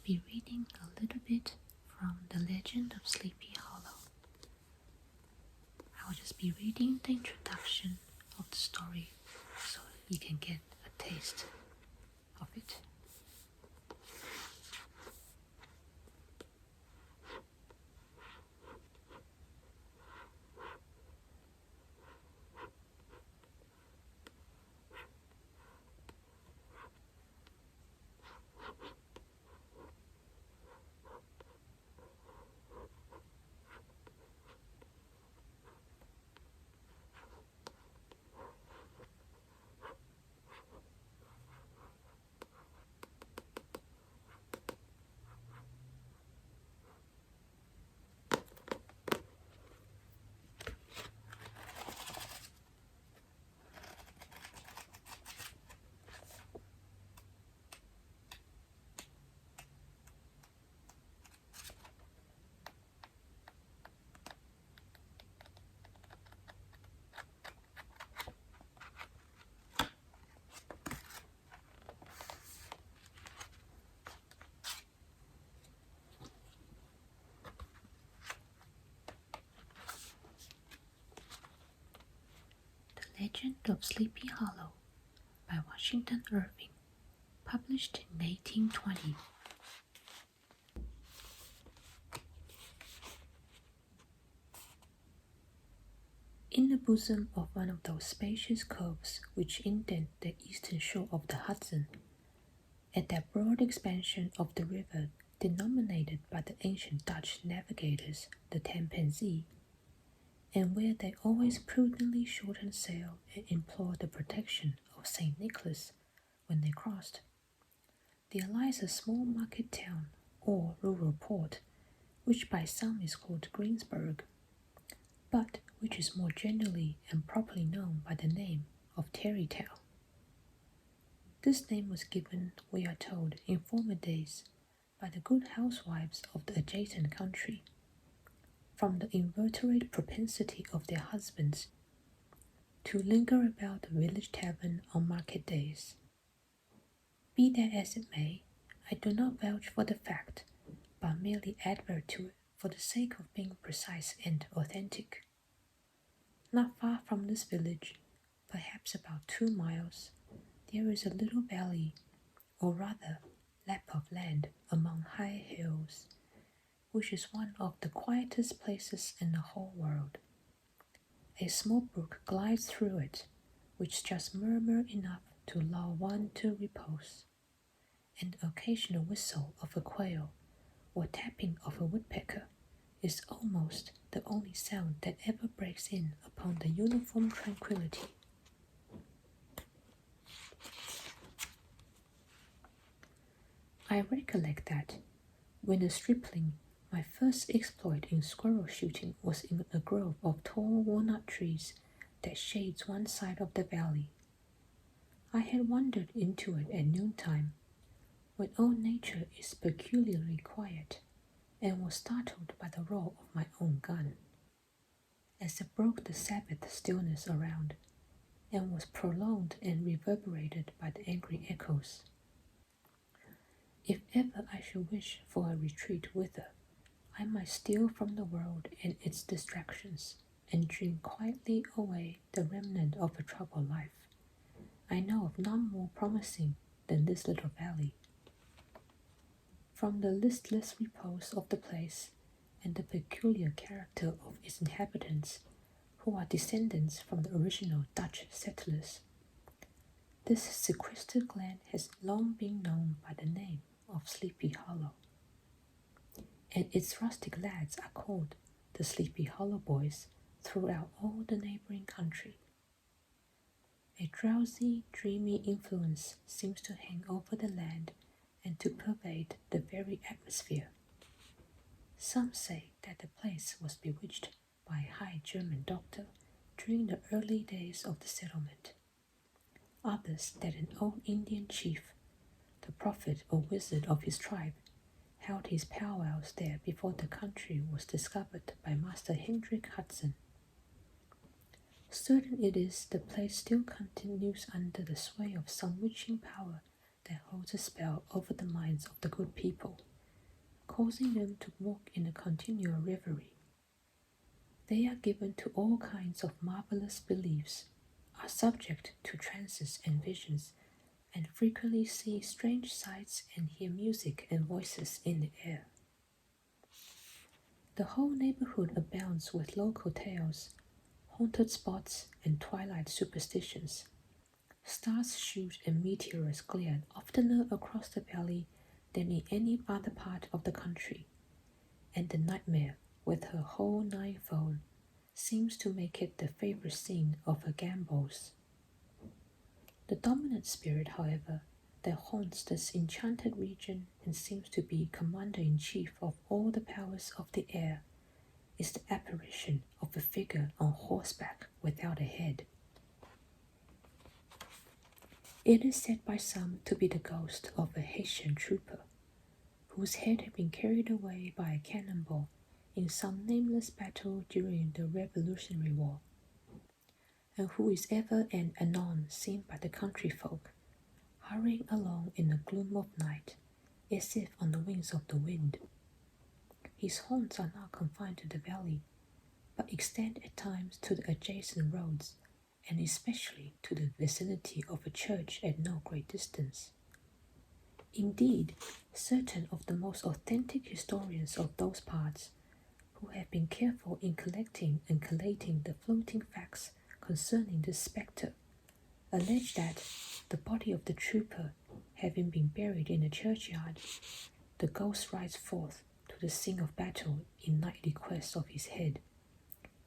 be reading a little bit from The Legend of Sleepy Hollow. I will just be reading the introduction of the story so you can get a taste of it. The Legend of Sleepy Hollow by Washington Irving, published in 1820. In the bosom of one of those spacious coves which indent the eastern shore of the Hudson, at that broad expansion of the river denominated by the ancient Dutch navigators the Tampenzee, and where they always prudently shortened sail and implored the protection of St. Nicholas when they crossed, there lies a small market town, or rural port, which by some is called Greensburg, but which is more generally and properly known by the name of Tarrytown. This name was given, we are told, in former days by the good housewives of the adjacent country, from the inveterate propensity of their husbands to linger about the village tavern on market days. Be that as it may, I do not vouch for the fact, but merely advert to it for the sake of being precise and authentic. Not far from this village, perhaps about 2 miles, there is a little valley, or rather lap of land among high hills, which is one of the quietest places in the whole world. A small brook glides through it, which just murmur enough to lull one to repose, and the occasional whistle of a quail or tapping of a woodpecker is almost the only sound that ever breaks in upon the uniform tranquillity. I recollect that, when a stripling, my first exploit in squirrel shooting was in a grove of tall walnut trees that shades one side of the valley. I had wandered into it at noontime, when all nature is peculiarly quiet, and was startled by the roar of my own gun, as it broke the Sabbath stillness around, and was prolonged and reverberated by the angry echoes. If ever I should wish for a retreat whither, I might steal from the world and its distractions, and dream quietly away the remnant of a troubled life, I know of none more promising than this little valley. From the listless repose of the place, and the peculiar character of its inhabitants, who are descendants from the original Dutch settlers, this sequestered glen has long been known by the name of Sleepy Hollow, and its rustic lads are called the Sleepy Hollow Boys throughout all the neighboring country. A drowsy, dreamy influence seems to hang over the land and to pervade the very atmosphere. Some say that the place was bewitched by a high German doctor during the early days of the settlement. Others that an old Indian chief, the prophet or wizard of his tribe, held his powwows there before the country was discovered by Master Hendrik Hudson. Certain it is the place still continues under the sway of some witching power that holds a spell over the minds of the good people, causing them to walk in a continual reverie. They are given to all kinds of marvelous beliefs, are subject to trances and visions, and frequently see strange sights and hear music and voices in the air. The whole neighborhood abounds with local tales, haunted spots, and twilight superstitions. Stars shoot and meteors glare oftener across the valley than in any other part of the country, and the nightmare, with her whole ninefold, seems to make it the favorite scene of her gambols. The dominant spirit, however, that haunts this enchanted region and seems to be commander-in-chief of all the powers of the air, is the apparition of a figure on horseback without a head. It is said by some to be the ghost of a Haitian trooper, whose head had been carried away by a cannonball in some nameless battle during the Revolutionary War, and who is ever and anon seen by the country folk, hurrying along in the gloom of night, as if on the wings of the wind. His haunts are not confined to the valley, but extend at times to the adjacent roads, and especially to the vicinity of a church at no great distance. Indeed, certain of the most authentic historians of those parts, who have been careful in collecting and collating the floating facts concerning this spectre, allege that, the body of the trooper having been buried in a churchyard, the ghost rides forth to the scene of battle in nightly quest of his head,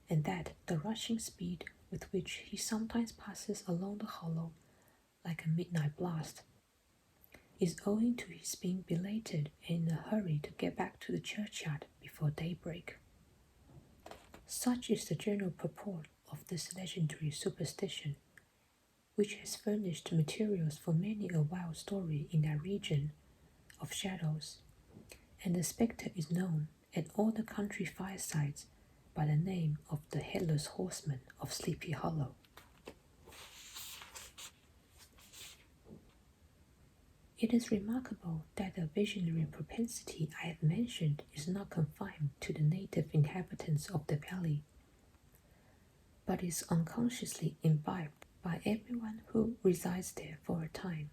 and that the rushing speed with which he sometimes passes along the hollow like a midnight blast is owing to his being belated and in a hurry to get back to the churchyard before daybreak. Such is the general purport of this legendary superstition, which has furnished materials for many a wild story in that region of shadows, and the spectre is known at all the country firesides by the name of the Headless Horseman of Sleepy Hollow. It is remarkable that the visionary propensity I have mentioned is not confined to the native inhabitants of the valley, but is unconsciously imbibed by everyone who resides there for a time.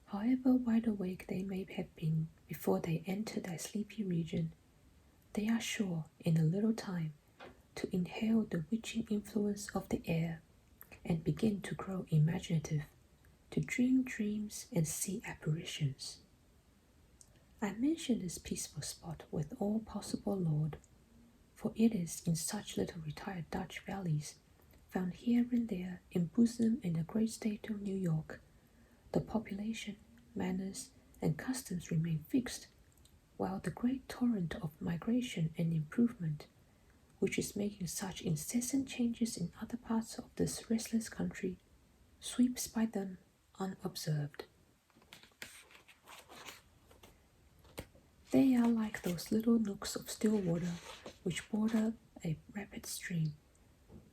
However wide awake they may have been before they enter that sleepy region, they are sure in a little time to inhale the witching influence of the air and begin to grow imaginative, to dream dreams and see apparitions. I mention this peaceful spot with all possible laud, for it is in such little retired Dutch valleys, found here and there embosomed in the great state of New York, the population, manners, and customs remain fixed, while the great torrent of migration and improvement, which is making such incessant changes in other parts of this restless country, sweeps by them unobserved. They are like those little nooks of still water which border a rapid stream,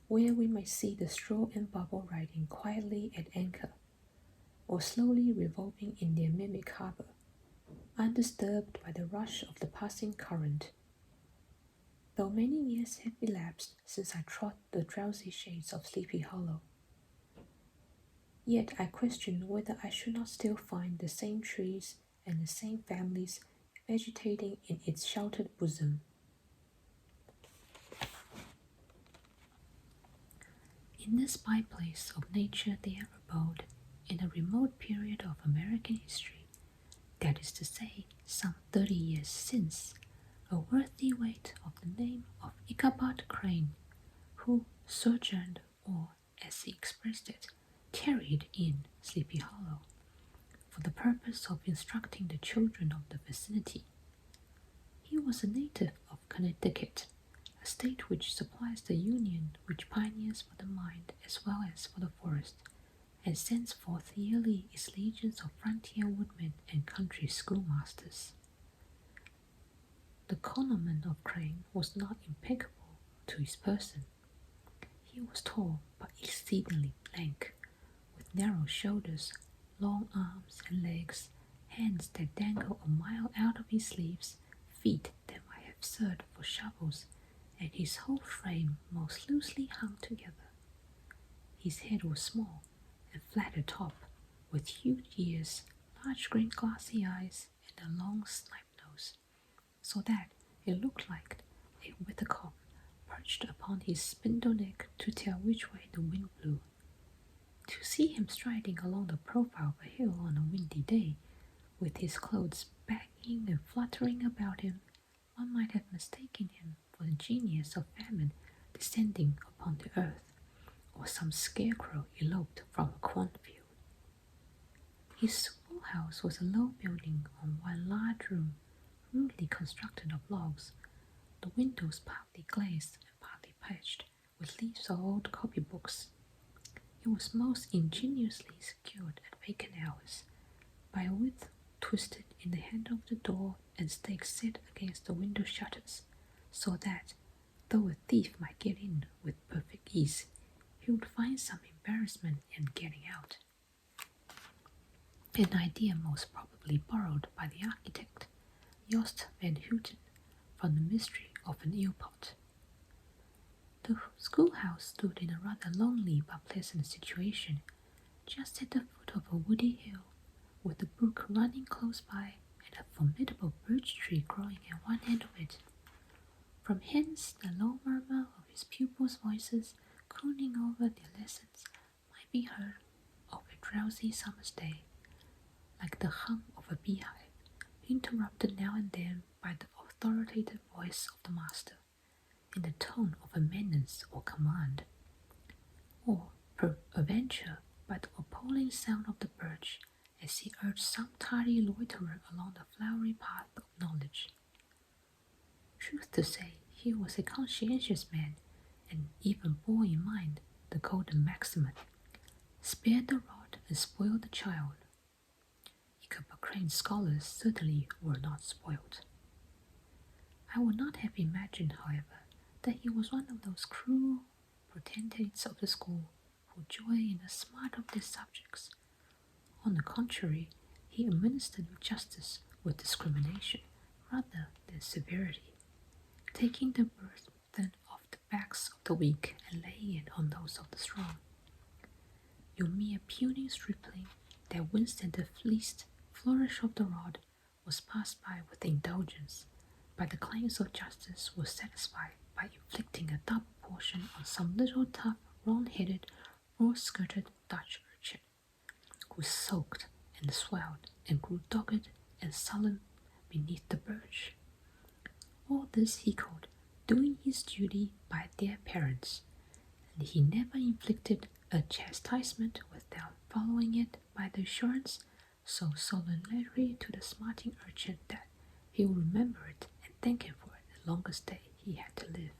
where we may see the straw and bubble riding quietly at anchor, or slowly revolving in their mimic harbor, undisturbed by the rush of the passing current. Though many years have elapsed since I trod the drowsy shades of Sleepy Hollow, yet I question whether I should not still find the same trees and the same families vegetating in its sheltered bosom. In this byplace of nature there abode, in a remote period of American history, that is to say, some 30 years since, a worthy waiter of the name of Ichabod Crane, who sojourned, or, as he expressed it, tarried in Sleepy Hollow, for the purpose of instructing the children of the vicinity. He was a native of Connecticut, a state which supplies the Union which pioneers for the mind as well as for the forest, and sends forth yearly its legions of frontier woodmen and country schoolmasters. The cognomen of Crane was not impeccable to his person. He was tall but exceedingly lank, with narrow shoulders, long arms and legs, hands that dangle a mile out of his sleeves, feet that might have served for shovels, and his whole frame most loosely hung together. His head was small and flat atop, with huge ears, large green glassy eyes, and a long snipe nose, so that it looked like a weathercock perched upon his spindle neck to tell which way the wind blew. To see him striding along the profile of a hill on a windy day, with his clothes banging and fluttering about him, one might have mistaken him for the genius of famine descending upon the earth, or some scarecrow eloped from a cornfield. His schoolhouse was a low building on one large room, rudely constructed of logs, the windows partly glazed and partly patched with leaves of old copybooks. It was most ingeniously secured at vacant hours by a withe twisted in the handle of the door and stakes set against the window shutters, so that, though a thief might get in with perfect ease, he would find some embarrassment in getting out. An idea most probably borrowed by the architect, Jost van Houten, from the mystery of an eel-pot. The schoolhouse stood in a rather lonely but pleasant situation, just at the foot of a woody hill, with a brook running close by and a formidable birch tree growing at one end of it. From hence the low murmur of his pupils' voices crooning over their lessons might be heard of a drowsy summer's day, like the hum of a beehive, interrupted now and then by the authoritative voice of the master, in the tone of a menace or command, or peradventure by the appalling sound of the birch as he urged some tardy loiterer along the flowery path of knowledge. Truth to say, he was a conscientious man, and even bore in mind the golden maxim, spare the rod and spoil the child. Ichabod scholars certainly were not spoiled. I would not have imagined, however, that he was one of those cruel potentates of the school who joy in the smart of their subjects. On the contrary, he administered justice with discrimination rather than severity, taking the burden off the backs of the weak and laying it on those of the strong. Your mere puny stripling that winced at the least flourish of the rod was passed by with indulgence, but the claims of justice were satisfied by inflicting a double portion on some little tough, round-headed, broad-skirted Dutch urchin, who sulked and swelled and grew dogged and sullen beneath the birch. All this he called doing his duty by their parents, and he never inflicted a chastisement without following it by the assurance, so solemnly to the smarting urchin, that he would remember it and thank him for it the longest day he had to live.